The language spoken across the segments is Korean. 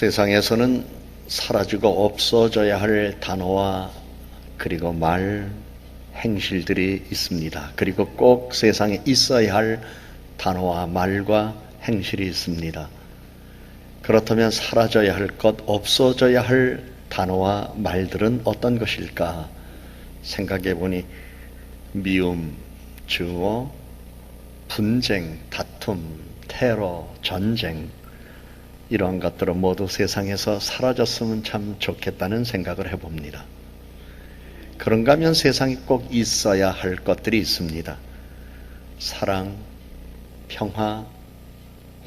세상에서는 사라지고 없어져야 할 단어와 그리고 말, 행실들이 있습니다. 그리고 꼭 세상에 있어야 할 단어와 말과 행실이 있습니다. 그렇다면 사라져야 할 것, 없어져야 할 단어와 말들은 어떤 것일까 생각해 보니 미움, 증오, 분쟁, 다툼, 테러, 전쟁 이러한 것들은 모두 세상에서 사라졌으면 참 좋겠다는 생각을 해봅니다. 그런가 하면 세상에 꼭 있어야 할 것들이 있습니다. 사랑, 평화,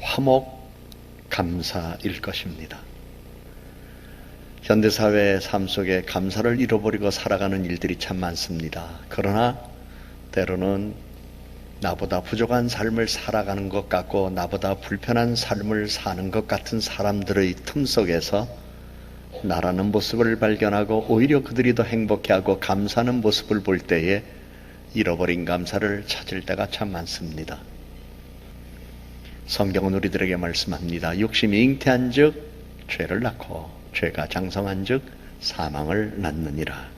화목, 감사일 것입니다. 현대사회의 삶 속에 감사를 잃어버리고 살아가는 일들이 참 많습니다. 그러나 때로는 나보다 부족한 삶을 살아가는 것 같고 나보다 불편한 삶을 사는 것 같은 사람들의 틈 속에서 나라는 모습을 발견하고 오히려 그들이 더 행복해하고 감사하는 모습을 볼 때에 잃어버린 감사를 찾을 때가 참 많습니다. 성경은 우리들에게 말씀합니다. 욕심이 잉태한 즉 죄를 낳고 죄가 장성한 즉 사망을 낳느니라.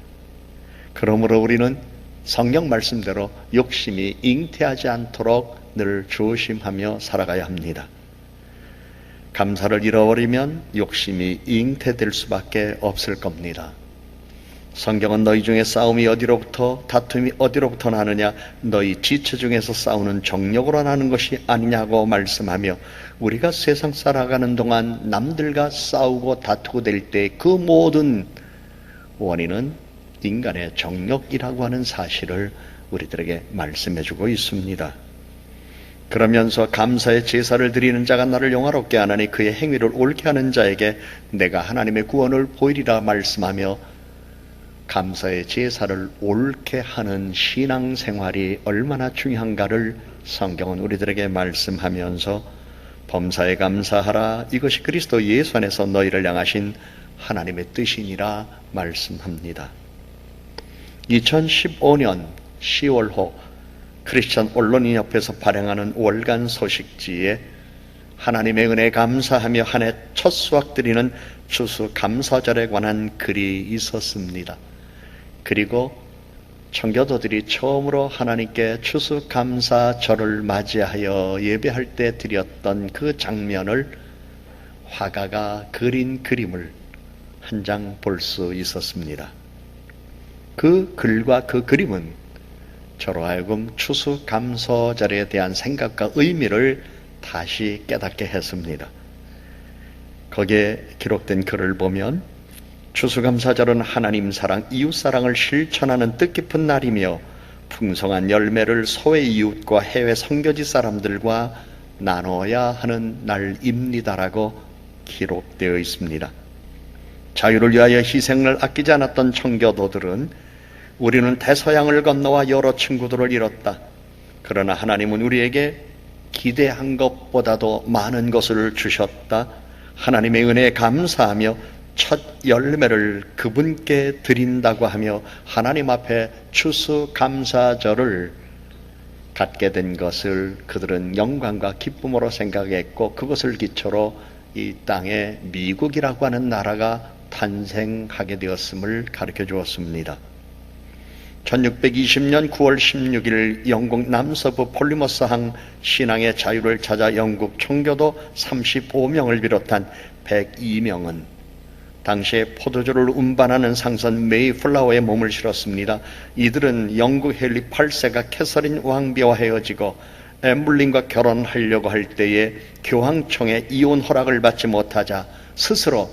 그러므로 우리는 성경 말씀대로 욕심이 잉태하지 않도록 늘 조심하며 살아가야 합니다. 감사를 잃어버리면 욕심이 잉태될 수밖에 없을 겁니다. 성경은 너희 중에 싸움이 어디로부터 다툼이 어디로부터 나느냐 너희 지체 중에서 싸우는 정욕으로 나는 것이 아니냐고 말씀하며 우리가 세상 살아가는 동안 남들과 싸우고 다투고 될 때 그 모든 원인은 인간의 정욕이라고 하는 사실을 우리들에게 말씀해주고 있습니다. 그러면서 감사의 제사를 드리는 자가 나를 영화롭게 하나니 그의 행위를 옳게 하는 자에게 내가 하나님의 구원을 보이리라 말씀하며 감사의 제사를 옳게 하는 신앙생활이 얼마나 중요한가를 성경은 우리들에게 말씀하면서 범사에 감사하라 이것이 그리스도 예수 안에서 너희를 향하신 하나님의 뜻이니라 말씀합니다. 2015년 10월호 크리스천 언론인협회에서 발행하는 월간 소식지에 하나님의 은혜에 감사하며 한 해 첫 수확드리는 추수 감사절에 관한 글이 있었습니다. 그리고 청교도들이 처음으로 하나님께 추수 감사절을 맞이하여 예배할 때 드렸던 그 장면을 화가가 그린 그림을 한 장 볼 수 있었습니다. 그 글과 그 그림은 저로 하여금 추수감사절에 대한 생각과 의미를 다시 깨닫게 했습니다. 거기에 기록된 글을 보면 추수감사절은 하나님 사랑, 이웃 사랑을 실천하는 뜻깊은 날이며 풍성한 열매를 소외 이웃과 해외 선교지 사람들과 나눠야 하는 날입니다라고 기록되어 있습니다. 자유를 위하여 희생을 아끼지 않았던 청교도들은 우리는 대서양을 건너와 여러 친구들을 잃었다. 그러나 하나님은 우리에게 기대한 것보다도 많은 것을 주셨다. 하나님의 은혜에 감사하며 첫 열매를 그분께 드린다고 하며 하나님 앞에 추수감사절을 갖게 된 것을 그들은 영광과 기쁨으로 생각했고 그것을 기초로 이 땅에 미국이라고 하는 나라가 탄생하게 되었음을 가르쳐 주었습니다. 1620년 9월 16일 영국 남서부 폴리머스항 신앙의 자유를 찾아 영국 청교도 35명을 비롯한 102명은 당시에 포도주를 운반하는 상선 메이플라워에 몸을 실었습니다. 이들은 영국 헨리 8세가 캐서린 왕비와 헤어지고 엠블린과 결혼하려고 할 때에 교황청의 이혼 허락을 받지 못하자 스스로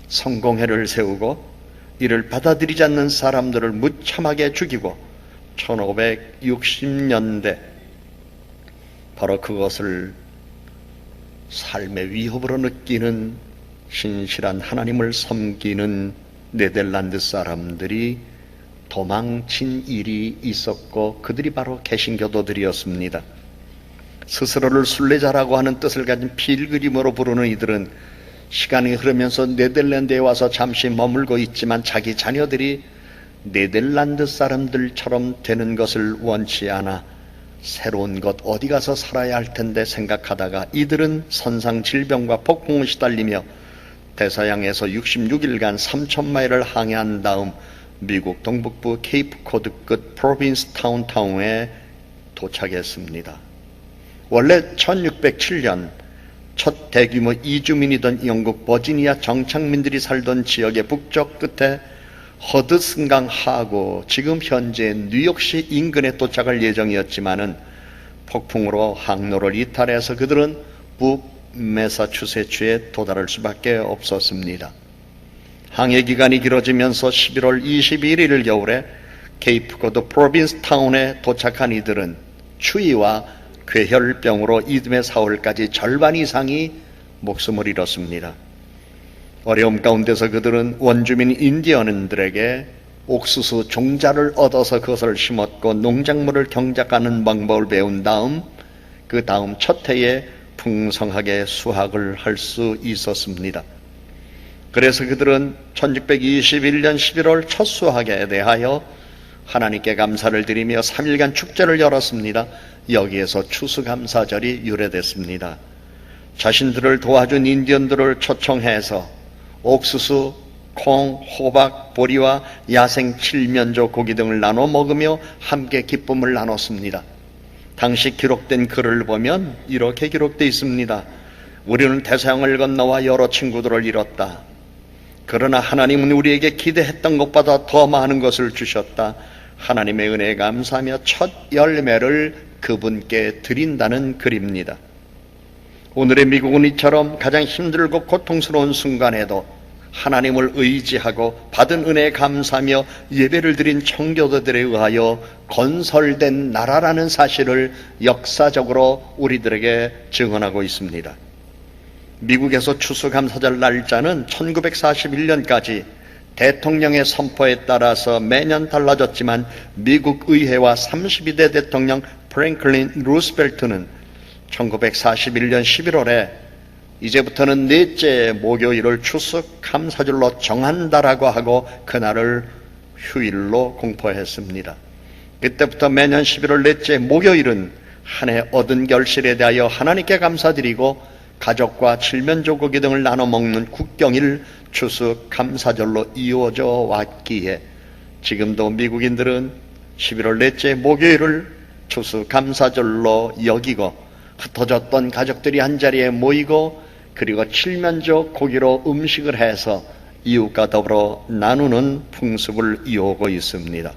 성공회를 세우고 이를 받아들이지 않는 사람들을 무참하게 죽이고 1560년대 바로 그것을 삶의 위협으로 느끼는 신실한 하나님을 섬기는 네덜란드 사람들이 도망친 일이 있었고 그들이 바로 개신교도들이었습니다. 스스로를 순례자라고 하는 뜻을 가진 필그림으로 부르는 이들은 시간이 흐르면서 네덜란드에 와서 잠시 머물고 있지만 자기 자녀들이 네덜란드 사람들처럼 되는 것을 원치 않아 새로운 곳 어디 가서 살아야 할 텐데 생각하다가 이들은 선상 질병과 폭풍을 시달리며 대서양에서 66일간 3,000마일을 항해한 다음 미국 동북부 케이프 코드 끝 프로빈스 타운타운에 도착했습니다. 원래 1607년 첫 대규모 이주민이던 영국 버지니아 정착민들이 살던 지역의 북쪽 끝에 허드슨강 하고 지금 현재 뉴욕시 인근에 도착할 예정이었지만은 폭풍으로 항로를 이탈해서 그들은 북매사추세츠에 도달할 수밖에 없었습니다. 항해 기간이 길어지면서 11월 21일 겨울에 케이프 코드 프로빈스 타운에 도착한 이들은 추위와 괴혈병으로 이듬해 4월까지 절반 이상이 목숨을 잃었습니다. 어려움 가운데서 그들은 원주민 인디언들에게 옥수수 종자를 얻어서 그것을 심었고 농작물을 경작하는 방법을 배운 다음 그 다음 첫 해에 풍성하게 수확을 할 수 있었습니다. 그래서 그들은 1621년 11월 첫 수확에 대하여 하나님께 감사를 드리며 3일간 축제를 열었습니다. 여기에서 추수감사절이 유래됐습니다. 자신들을 도와준 인디언들을 초청해서 옥수수, 콩, 호박, 보리와 야생 칠면조 고기 등을 나눠 먹으며 함께 기쁨을 나눴습니다. 당시 기록된 글을 보면 이렇게 기록되어 있습니다. 우리는 대서양을 건너와 여러 친구들을 잃었다. 그러나 하나님은 우리에게 기대했던 것보다 더 많은 것을 주셨다. 하나님의 은혜에 감사하며 첫 열매를 그분께 드린다는 글입니다. 오늘의 미국은 이처럼 가장 힘들고 고통스러운 순간에도 하나님을 의지하고 받은 은혜에 감사하며 예배를 드린 청교도들에 의하여 건설된 나라라는 사실을 역사적으로 우리들에게 증언하고 있습니다. 미국에서 추수감사절 날짜는 1941년까지 대통령의 선포에 따라서 매년 달라졌지만 미국 의회와 32대 대통령 프랭클린 루스벨트는 1941년 11월에 이제부터는 넷째 목요일을 추수감사절로 정한다라고 하고 그날을 휴일로 공포했습니다. 그때부터 매년 11월 넷째 목요일은 한 해 얻은 결실에 대하여 하나님께 감사드리고 가족과 칠면조고기 등을 나눠 먹는 국경일 추수감사절로 이루어져 왔기에 지금도 미국인들은 11월 넷째 목요일을 추수감사절로 여기고 흩어졌던 가족들이 한자리에 모이고 그리고 칠면조 고기로 음식을 해서 이웃과 더불어 나누는 풍습을 이어오고 있습니다.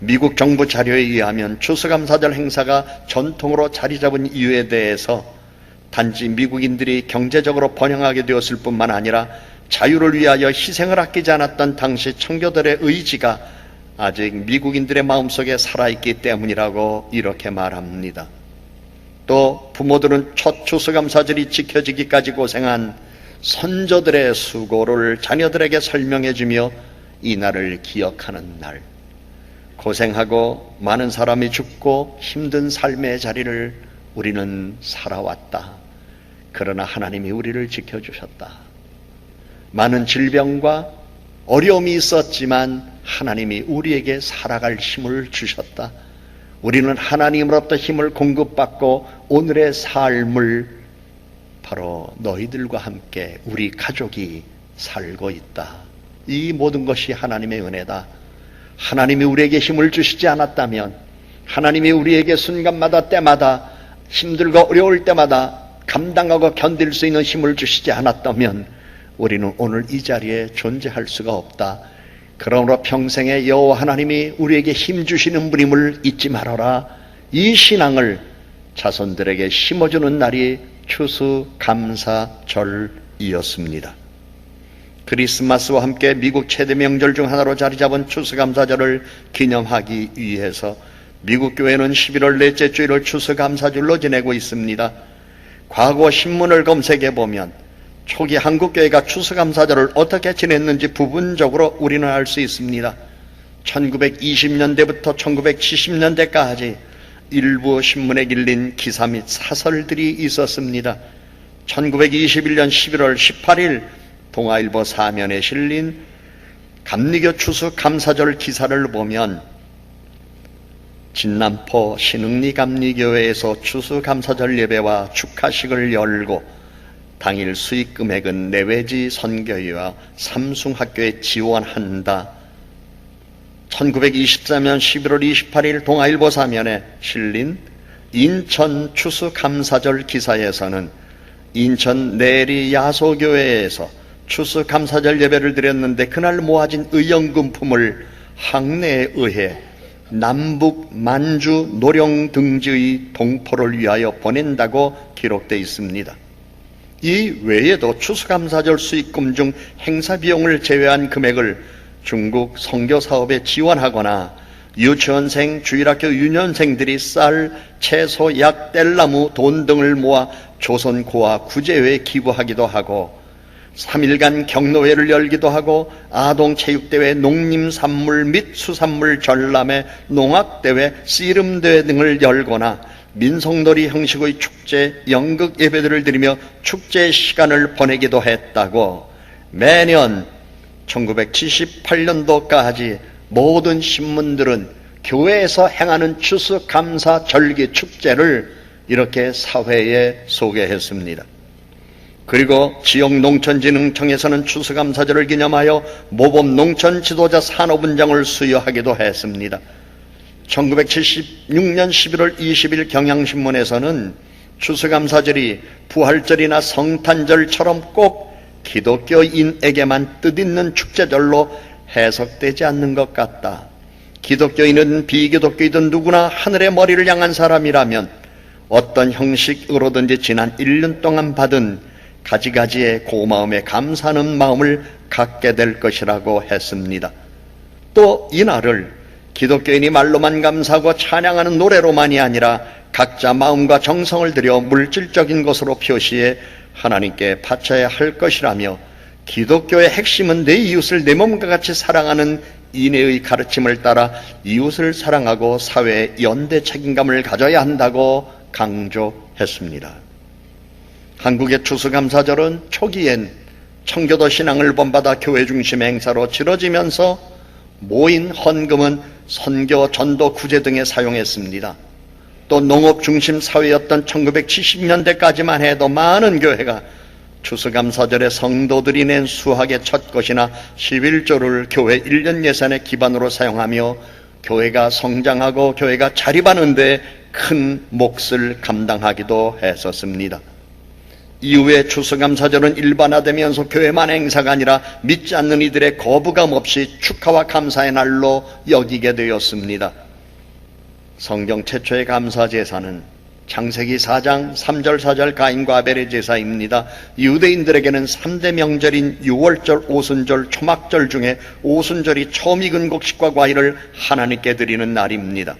미국 정부 자료에 의하면 추수감사절 행사가 전통으로 자리 잡은 이유에 대해서 단지 미국인들이 경제적으로 번영하게 되었을 뿐만 아니라 자유를 위하여 희생을 아끼지 않았던 당시 청교도들의 의지가 아직 미국인들의 마음속에 살아있기 때문이라고 이렇게 말합니다. 또 부모들은 첫 추수감사절이 지켜지기까지 고생한 선조들의 수고를 자녀들에게 설명해주며 이 날을 기억하는 날, 고생하고 많은 사람이 죽고 힘든 삶의 자리를 우리는 살아왔다. 그러나 하나님이 우리를 지켜주셨다. 많은 질병과 어려움이 있었지만 하나님이 우리에게 살아갈 힘을 주셨다. 우리는 하나님으로부터 힘을 공급받고 오늘의 삶을 바로 너희들과 함께 우리 가족이 살고 있다. 이 모든 것이 하나님의 은혜다. 하나님이 우리에게 힘을 주시지 않았다면, 하나님이 우리에게 순간마다 때마다 힘들고 어려울 때마다 감당하고 견딜 수 있는 힘을 주시지 않았다면 우리는 오늘 이 자리에 존재할 수가 없다. 그러므로 평생에 여호와 하나님이 우리에게 힘 주시는 분임을 잊지 말아라. 이 신앙을 자손들에게 심어주는 날이 추수감사절이었습니다. 크리스마스와 함께 미국 최대 명절 중 하나로 자리 잡은 추수감사절을 기념하기 위해서 미국 교회는 11월 넷째 주일을 추수감사절로 지내고 있습니다. 과거 신문을 검색해 보면 초기 한국교회가 추수감사절을 어떻게 지냈는지 부분적으로 우리는 알 수 있습니다. 1920년대부터 1970년대까지 일부 신문에 길린 기사 및 사설들이 있었습니다. 1921년 11월 18일 동아일보 사면에 실린 감리교 추수감사절 기사를 보면 진남포 신흥리 감리교회에서 추수감사절 예배와 축하식을 열고 당일 수익 금액은 내외지 선교회와 삼숭학교에 지원한다. 1924년 11월 28일 동아일보 사면에 실린 인천 추수감사절 기사에서는 인천 내리 야소교회에서 추수감사절 예배를 드렸는데 그날 모아진 의연금품을 항내에 의해 남북 만주 노령 등지의 동포를 위하여 보낸다고 기록되어 있습니다. 이 외에도 추수감사절 수익금 중 행사비용을 제외한 금액을 중국 선교사업에 지원하거나 유치원생, 주일학교 유년생들이 쌀, 채소, 약, 뗄나무, 돈 등을 모아 조선 고아 구제회에 기부하기도 하고 3일간 경로회를 열기도 하고 아동체육대회, 농림산물 및 수산물 전람회, 농악대회, 씨름대회 등을 열거나 민속놀이 형식의 축제, 연극 예배들을 드리며 축제 시간을 보내기도 했다고 매년 1978년도까지 모든 신문들은 교회에서 행하는 추수감사 절기 축제를 이렇게 사회에 소개했습니다. 그리고 지역농촌진흥청에서는 추수감사절을 기념하여 모범 농촌 지도자 산업훈장을 수여하기도 했습니다. 1976년 11월 20일 경향신문에서는 추수감사절이 부활절이나 성탄절처럼 꼭 기독교인에게만 뜻있는 축제절로 해석되지 않는 것 같다. 기독교인은 비기독교이든 누구나 하늘의 머리를 향한 사람이라면 어떤 형식으로든지 지난 1년 동안 받은 가지가지의 고마움에 감사하는 마음을 갖게 될 것이라고 했습니다. 또 이날을 기독교인이 말로만 감사하고 찬양하는 노래로만이 아니라 각자 마음과 정성을 들여 물질적인 것으로 표시해 하나님께 바쳐야 할 것이라며 기독교의 핵심은 내 이웃을 내 몸과 같이 사랑하는 인애의 가르침을 따라 이웃을 사랑하고 사회에 연대 책임감을 가져야 한다고 강조했습니다. 한국의 추수감사절은 초기엔 청교도 신앙을 본받아 교회 중심 행사로 치러지면서 모인 헌금은 선교, 전도, 구제 등에 사용했습니다. 또 농업 중심 사회였던 1970년대까지만 해도 많은 교회가 추수감사절에 성도들이 낸 수학의 첫것이나 11조를 교회 1년 예산의 기반으로 사용하며 교회가 성장하고 교회가 자립하는 데 큰 몫을 감당하기도 했었습니다. 이후에 추수감사절은 일반화되면서 교회만 행사가 아니라 믿지 않는 이들의 거부감 없이 축하와 감사의 날로 여기게 되었습니다. 성경 최초의 감사제사는 창세기 4장 3절 4절 가인과 아벨의 제사입니다. 유대인들에게는 3대 명절인 유월절, 오순절, 초막절 중에 오순절이 처음 익은 곡식과 과일을 하나님께 드리는 날입니다.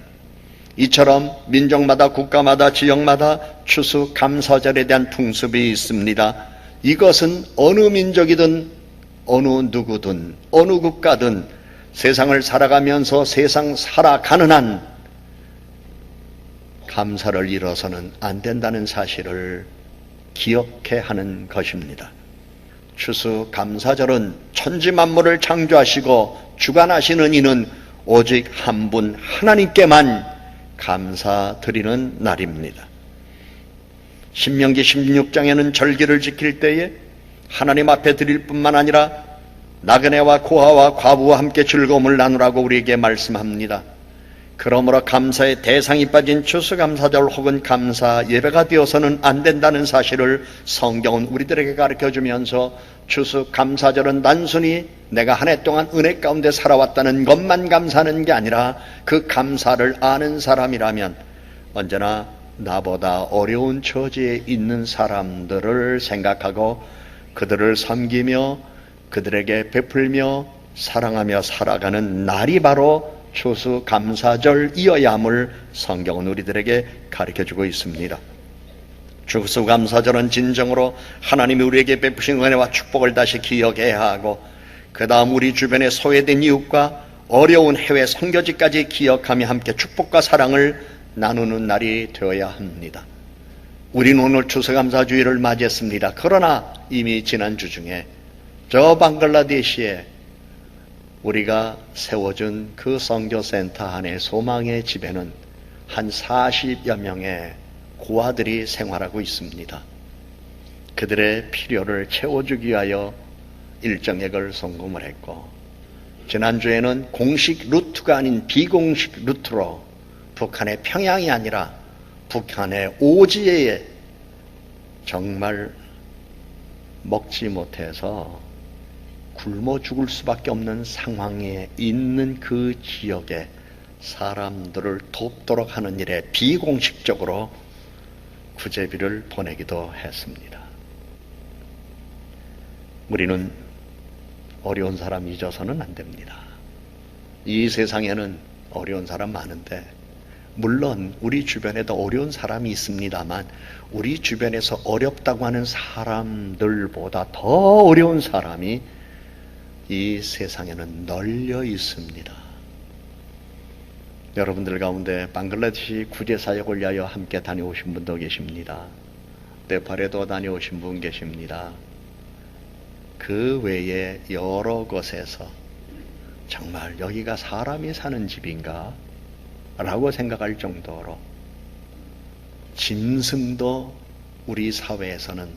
이처럼 민족마다 국가마다 지역마다 추수감사절에 대한 풍습이 있습니다. 이것은 어느 민족이든 어느 누구든 어느 국가든 세상을 살아가면서 세상 살아가는 한 감사를 잃어서는 안 된다는 사실을 기억해야 하는 것입니다. 추수감사절은 천지만물을 창조하시고 주관하시는 이는 오직 한 분 하나님께만 감사드리는 날입니다. 신명기 16장에는 절기를 지킬 때에 하나님 앞에 드릴 뿐만 아니라 나그네와 고아와 과부와 함께 즐거움을 나누라고 우리에게 말씀합니다. 그러므로 감사의 대상이 빠진 추수감사절 혹은 감사 예배가 되어서는 안 된다는 사실을 성경은 우리들에게 가르쳐주면서 추수감사절은 단순히 내가 한 해 동안 은혜 가운데 살아왔다는 것만 감사하는 게 아니라 그 감사를 아는 사람이라면 언제나 나보다 어려운 처지에 있는 사람들을 생각하고 그들을 섬기며 그들에게 베풀며 사랑하며 살아가는 날이 바로 추수감사절이어야 함을 성경은 우리들에게 가르쳐주고 있습니다. 추수감사절은 진정으로 하나님이 우리에게 베푸신 은혜와 축복을 다시 기억해야 하고 그 다음 우리 주변에 소외된 이웃과 어려운 해외 선교지까지 기억하며 함께 축복과 사랑을 나누는 날이 되어야 합니다. 우리는 오늘 추수감사주일을 맞이했습니다. 그러나 이미 지난주 중에 저 방글라데시에 우리가 세워준 그 선교센터 안에 소망의 집에는 한 40여 명의 고아들이 생활하고 있습니다. 그들의 필요를 채워주기 위하여 일정액을 송금을 했고, 지난주에는 공식 루트가 아닌 비공식 루트로 북한의 평양이 아니라 북한의 오지에 정말 먹지 못해서 굶어 죽을 수밖에 없는 상황에 있는 그 지역에 사람들을 돕도록 하는 일에 비공식적으로 구제비를 보내기도 했습니다. 우리는 어려운 사람 잊어서는 안 됩니다. 이 세상에는 어려운 사람 많은데, 물론 우리 주변에도 어려운 사람이 있습니다만 우리 주변에서 어렵다고 하는 사람들보다 더 어려운 사람이 이 세상에는 널려 있습니다. 여러분들 가운데 방글라데시 구제사역을 위하여 함께 다녀오신 분도 계십니다. 네팔에도 다녀오신 분 계십니다. 그 외에 여러 곳에서 정말 여기가 사람이 사는 집인가? 라고 생각할 정도로 짐승도 우리 사회에서는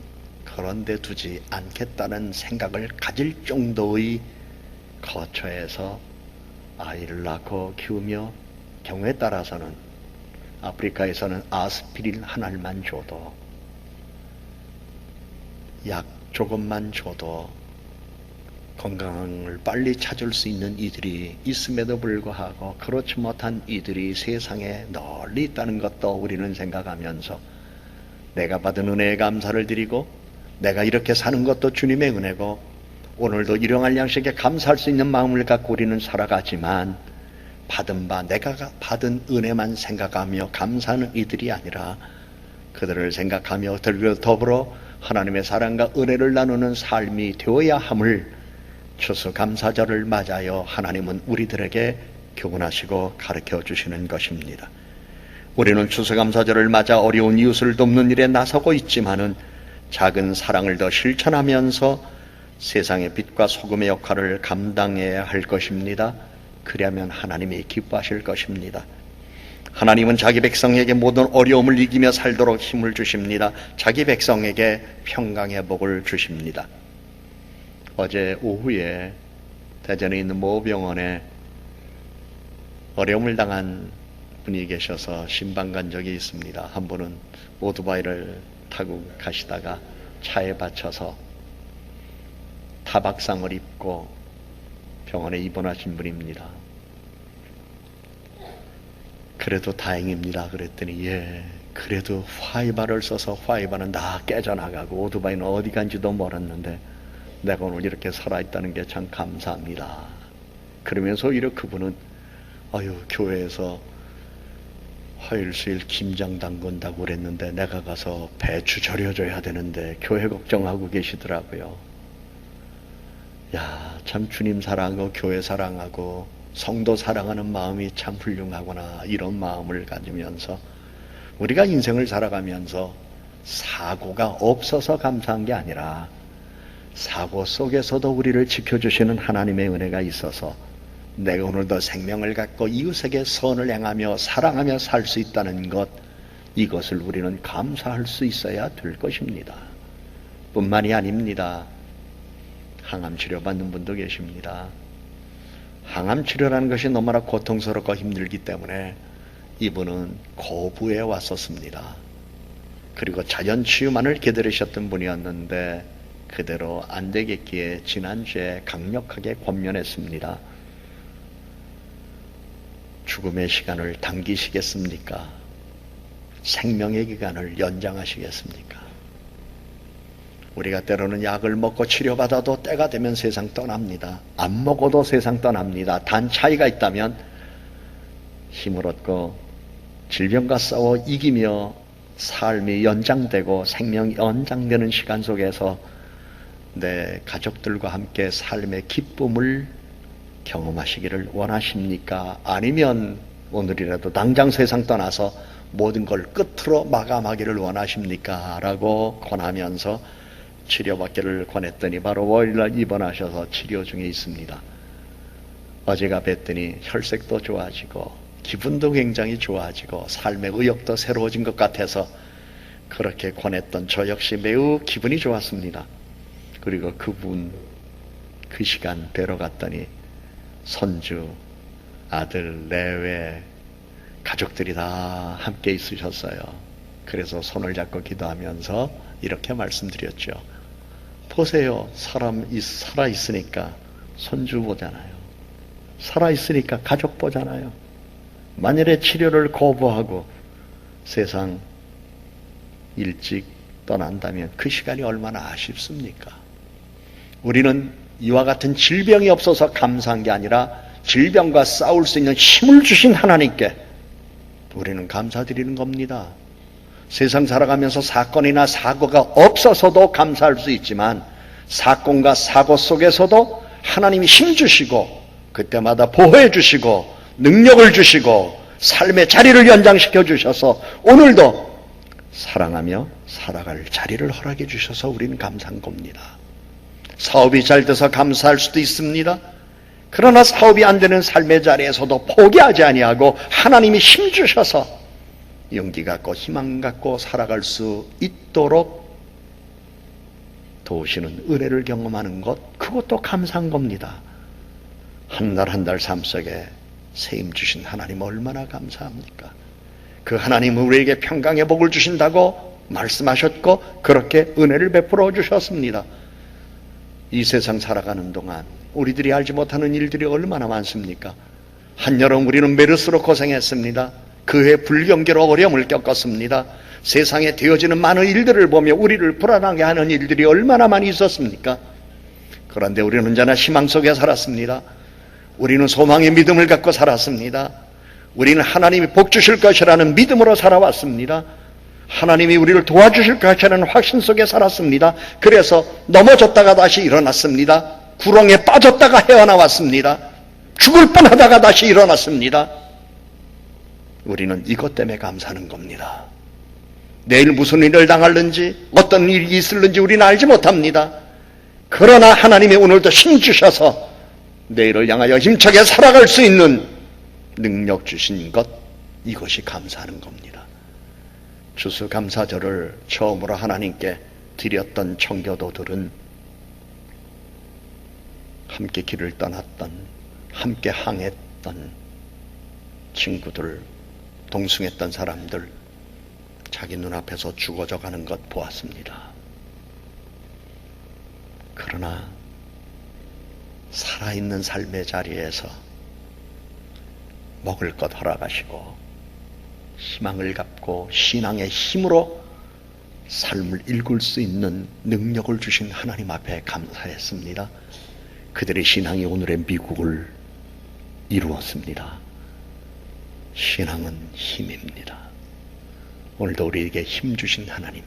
그런 데 두지 않겠다는 생각을 가질 정도의 거처에서 아이를 낳고 키우며, 경우에 따라서는 아프리카에서는 아스피린 한 알만 줘도, 약 조금만 줘도 건강을 빨리 찾을 수 있는 이들이 있음에도 불구하고 그렇지 못한 이들이 세상에 널리 있다는 것도 우리는 생각하면서 내가 받은 은혜에 감사를 드리고, 내가 이렇게 사는 것도 주님의 은혜고, 오늘도 일용할 양식에 감사할 수 있는 마음을 갖고 우리는 살아가지만, 받은 바 내가 받은 은혜만 생각하며 감사하는 이들이 아니라 그들을 생각하며 더불어 하나님의 사랑과 은혜를 나누는 삶이 되어야 함을 추수감사절을 맞아요 하나님은 우리들에게 교훈하시고 가르쳐 주시는 것입니다. 우리는 추수감사절을 맞아 어려운 이웃을 돕는 일에 나서고 있지만은 작은 사랑을 더 실천하면서 세상의 빛과 소금의 역할을 감당해야 할 것입니다. 그러면 하나님이 기뻐하실 것입니다. 하나님은 자기 백성에게 모든 어려움을 이기며 살도록 힘을 주십니다. 자기 백성에게 평강의 복을 주십니다. 어제 오후에 대전에 있는 모 병원에 어려움을 당한 분이 계셔서 신방 간 적이 있습니다. 한 분은 오토바이를 타고 가시다가 차에 받쳐서 타박상을 입고 병원에 입원하신 분입니다. 그래도 다행입니다. 그랬더니 그래도 화이바를 써서 화이바는 다 깨져나가고 오토바이는 어디 간지도 몰랐는데 내가 오늘 이렇게 살아있다는 게 참 감사합니다. 그러면서 오히려 그분은 교회에서 화요일 수요일 김장 담근다고 그랬는데 내가 가서 배추 절여줘야 되는데 교회 걱정하고 계시더라고요. 참 주님 사랑하고 교회 사랑하고 성도 사랑하는 마음이 참 훌륭하구나, 이런 마음을 가지면서 우리가 인생을 살아가면서 사고가 없어서 감사한 게 아니라 사고 속에서도 우리를 지켜주시는 하나님의 은혜가 있어서 내가 오늘도 생명을 갖고 이웃에게 선을 행하며 사랑하며 살 수 있다는 것, 이것을 우리는 감사할 수 있어야 될 것입니다. 뿐만이 아닙니다. 항암 치료받는 분도 계십니다. 항암 치료라는 것이 너무나 고통스럽고 힘들기 때문에 이분은 고부에 왔었습니다. 그리고 자연치유만을 기다리셨던 분이었는데 그대로 안 되겠기에 지난주에 강력하게 권면했습니다. 죽음의 시간을 당기시겠습니까? 생명의 기간을 연장하시겠습니까? 우리가 때로는 약을 먹고 치료받아도 때가 되면 세상 떠납니다. 안 먹어도 세상 떠납니다. 단 차이가 있다면 힘을 얻고 질병과 싸워 이기며 삶이 연장되고 생명이 연장되는 시간 속에서 내 가족들과 함께 삶의 기쁨을 경험하시기를 원하십니까? 아니면 오늘이라도 당장 세상 떠나서 모든 걸 끝으로 마감하기를 원하십니까? 라고 권하면서 치료받기를 권했더니 바로 월요일날 입원하셔서 치료 중에 있습니다. 어제가 뵀더니 혈색도 좋아지고 기분도 굉장히 좋아지고 삶의 의욕도 새로워진 것 같아서 그렇게 권했던 저 역시 매우 기분이 좋았습니다. 그리고 그분 그 시간 뵈러 갔더니 손주, 아들, 내외 가족들이 다 함께 있으셨어요. 그래서 손을 잡고 기도하면서 이렇게 말씀드렸죠. 보세요. 사람이 살아있으니까 손주 보잖아요. 살아있으니까 가족 보잖아요. 만일에 치료를 거부하고 세상 일찍 떠난다면 그 시간이 얼마나 아쉽습니까? 우리는 이와 같은 질병이 없어서 감사한 게 아니라 질병과 싸울 수 있는 힘을 주신 하나님께 우리는 감사드리는 겁니다. 세상 살아가면서 사건이나 사고가 없어서도 감사할 수 있지만 사건과 사고 속에서도 하나님이 힘 주시고 그때마다 보호해 주시고 능력을 주시고 삶의 자리를 연장시켜 주셔서 오늘도 사랑하며 살아갈 자리를 허락해 주셔서 우리는 감사한 겁니다. 사업이 잘 돼서 감사할 수도 있습니다. 그러나 사업이 안 되는 삶의 자리에서도 포기하지 아니하고 하나님이 힘 주셔서 용기 갖고 희망 갖고 살아갈 수 있도록 도우시는 은혜를 경험하는 것, 그것도 감사한 겁니다. 한 달 한 달 삶 속에 세임 주신 하나님 얼마나 감사합니까? 그 하나님은 우리에게 평강의 복을 주신다고 말씀하셨고 그렇게 은혜를 베풀어 주셨습니다. 이 세상 살아가는 동안 우리들이 알지 못하는 일들이 얼마나 많습니까? 한여름 우리는 메르스로 고생했습니다. 그해 불경기로 어려움을 겪었습니다. 세상에 되어지는 많은 일들을 보며 우리를 불안하게 하는 일들이 얼마나 많이 있었습니까? 그런데 우리는 언제나 희망 속에 살았습니다. 우리는 소망의 믿음을 갖고 살았습니다. 우리는 하나님이 복 주실 것이라는 믿음으로 살아왔습니다. 하나님이 우리를 도와주실 것이라는 확신 속에 살았습니다. 그래서 넘어졌다가 다시 일어났습니다. 구렁에 빠졌다가 헤어나왔습니다. 죽을 뻔하다가 다시 일어났습니다. 우리는 이것 때문에 감사하는 겁니다. 내일 무슨 일을 당할는지 어떤 일이 있을는지 우리는 알지 못합니다. 그러나 하나님이 오늘도 힘 주셔서 내일을 향하여 힘차게 살아갈 수 있는 능력 주신 것, 이것이 감사하는 겁니다. 추수감사절을 처음으로 하나님께 드렸던 청교도들은 함께 길을 떠났던, 함께 항했던 친구들, 동승했던 사람들, 자기 눈앞에서 죽어져 가는 것 보았습니다. 그러나 살아있는 삶의 자리에서 먹을 것 허락하시고 희망을 갖고 신앙의 힘으로 삶을 일굴 수 있는 능력을 주신 하나님 앞에 감사했습니다. 그들의 신앙이 오늘의 미국을 이루었습니다. 신앙은 힘입니다. 오늘도 우리에게 힘 주신 하나님,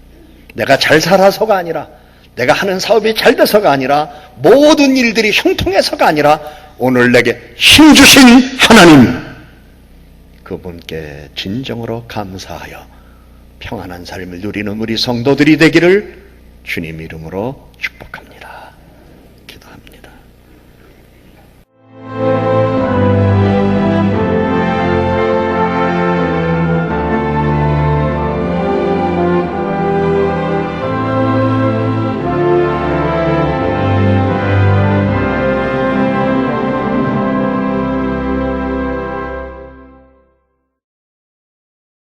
내가 잘 살아서가 아니라 내가 하는 사업이 잘 돼서가 아니라 모든 일들이 형통해서가 아니라 오늘 내게 힘 주신 하나님, 그분께 진정으로 감사하여 평안한 삶을 누리는 우리 성도들이 되기를 주님 이름으로 축복합니다.